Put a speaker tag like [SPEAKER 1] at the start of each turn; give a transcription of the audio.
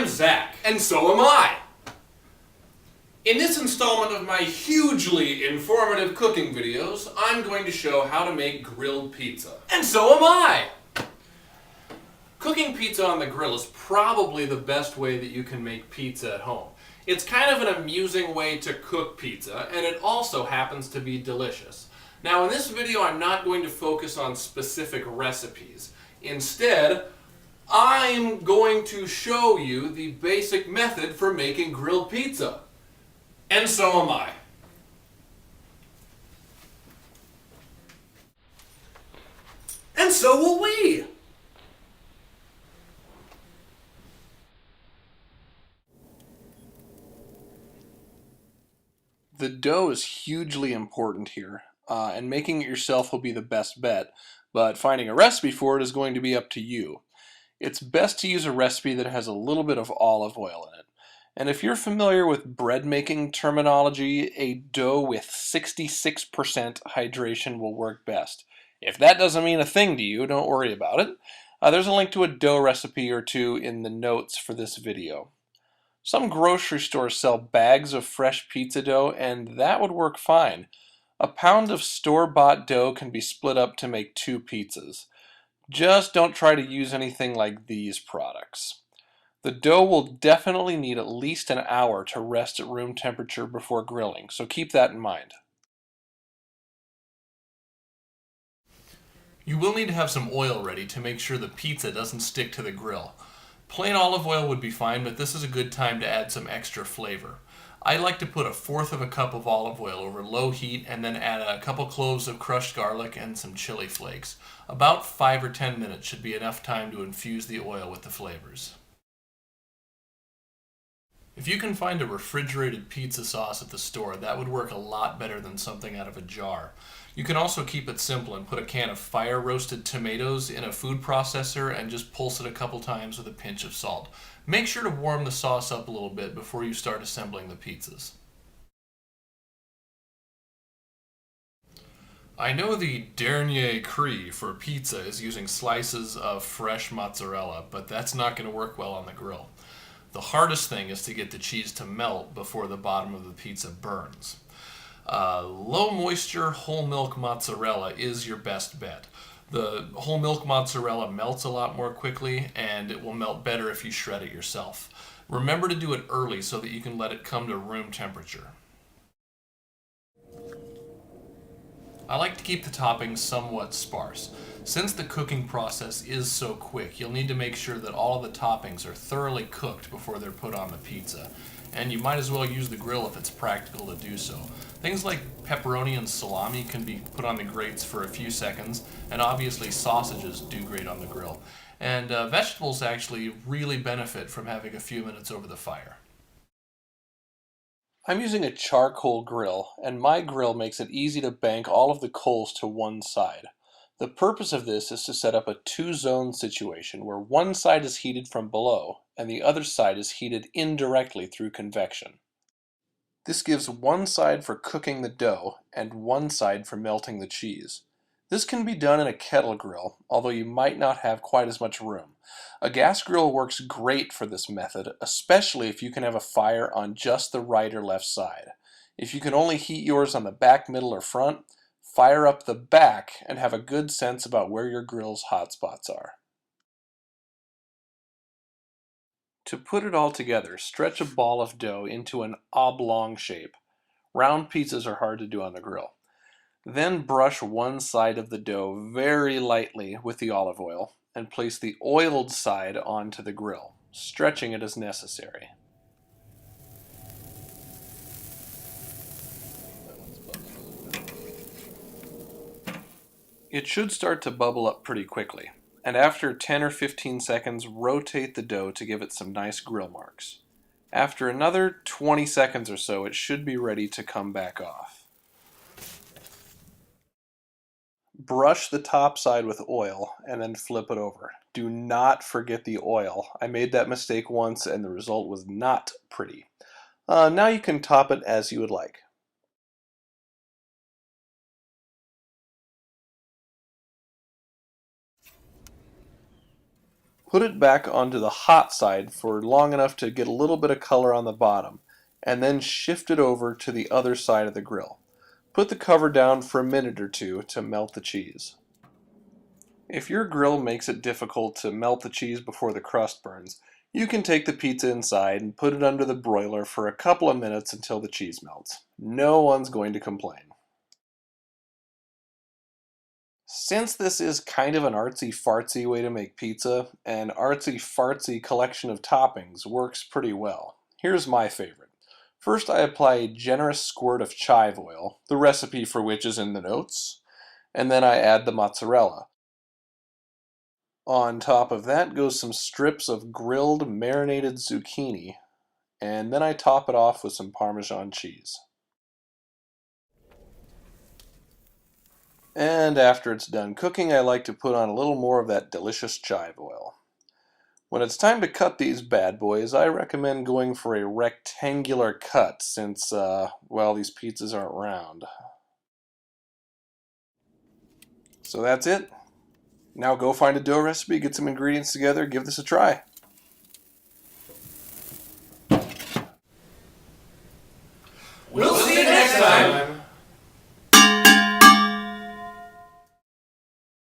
[SPEAKER 1] I'm Zach.
[SPEAKER 2] And so am I.
[SPEAKER 1] In this installment of my hugely informative cooking videos, I'm going to show how to make grilled pizza.
[SPEAKER 2] And so am I.
[SPEAKER 1] Cooking pizza on the grill is probably the best way that you can make pizza at home. It's kind of an amusing way to cook pizza, and it also happens to be delicious. Now in this video, I'm not going to focus on specific recipes. Instead, I'm going to show you the basic method for making grilled pizza.
[SPEAKER 2] And so am I. And so will we.
[SPEAKER 3] The dough is hugely important here, and making it yourself will be the best bet, but finding a recipe for it is going to be up to you. It's best to use a recipe that has a little bit of olive oil in it. And if you're familiar with bread making terminology, a dough with 66% hydration will work best. If that doesn't mean a thing to you, don't worry about it. There's a link to a dough recipe or two in the notes for this video. Some grocery stores sell bags of fresh pizza dough, and that would work fine. A pound of store-bought dough can be split up to make 2 pizzas. Just don't try to use anything like these products. The dough will definitely need at least an hour to rest at room temperature before grilling, so keep that in mind.
[SPEAKER 1] You will need to have some oil ready to make sure the pizza doesn't stick to the grill. Plain olive oil would be fine, but this is a good time to add some extra flavor. I like to put 1/4 of a cup of olive oil over low heat and then add a couple cloves of crushed garlic and some chili flakes. About 5 or 10 minutes should be enough time to infuse the oil with the flavors. If you can find a refrigerated pizza sauce at the store, that would work a lot better than something out of a jar. You can also keep it simple and put a can of fire-roasted tomatoes in a food processor and just pulse it a couple times with a pinch of salt. Make sure to warm the sauce up a little bit before you start assembling the pizzas. I know the dernier cri for pizza is using slices of fresh mozzarella, but that's not going to work well on the grill. The hardest thing is to get the cheese to melt before the bottom of the pizza burns. Low moisture whole milk mozzarella is your best bet. The whole milk mozzarella melts a lot more quickly, and it will melt better if you shred it yourself. Remember to do it early so that you can let it come to room temperature. I like to keep the toppings somewhat sparse. Since the cooking process is so quick, you'll need to make sure that all of the toppings are thoroughly cooked before they're put on the pizza. And you might as well use the grill if it's practical to do so. Things like pepperoni and salami can be put on the grates for a few seconds, and obviously sausages do great on the grill. And vegetables actually really benefit from having a few minutes over the fire.
[SPEAKER 3] I'm using a charcoal grill, and my grill makes it easy to bank all of the coals to one side. The purpose of this is to set up a 2-zone situation where one side is heated from below and the other side is heated indirectly through convection. This gives one side for cooking the dough and one side for melting the cheese. This can be done in a kettle grill, although you might not have quite as much room. A gas grill works great for this method, especially if you can have a fire on just the right or left side. If you can only heat yours on the back, middle, or front, fire up the back and have a good sense about where your grill's hot spots are. To put it all together, stretch a ball of dough into an oblong shape. Round pizzas are hard to do on the grill. Then brush one side of the dough very lightly with the olive oil and place the oiled side onto the grill, stretching it as necessary. It should start to bubble up pretty quickly, and after 10 or 15 seconds, rotate the dough to give it some nice grill marks. After another 20 seconds or so, it should be ready to come back off. Brush the top side with oil and then flip it over. Do not forget the oil. I made that mistake once and the result was not pretty. Now you can top it as you would like. Put it back onto the hot side for long enough to get a little bit of color on the bottom, and then shift it over to the other side of the grill. Put the cover down for a minute or two to melt the cheese. If your grill makes it difficult to melt the cheese before the crust burns, you can take the pizza inside and put it under the broiler for a couple of minutes until the cheese melts. No one's going to complain. Since this is kind of an artsy-fartsy way to make pizza, an artsy-fartsy collection of toppings works pretty well. Here's my favorite. First, I apply a generous squirt of chive oil, the recipe for which is in the notes, and then I add the mozzarella. On top of that goes some strips of grilled marinated zucchini, and then I top it off with some Parmesan cheese. And after it's done cooking, I like to put on a little more of that delicious chive oil. When it's time to cut these bad boys, I recommend going for a rectangular cut since, well, these pizzas aren't round. So that's it. Now go find a dough recipe, get some ingredients together, give this a try.
[SPEAKER 2] We'll see you next time.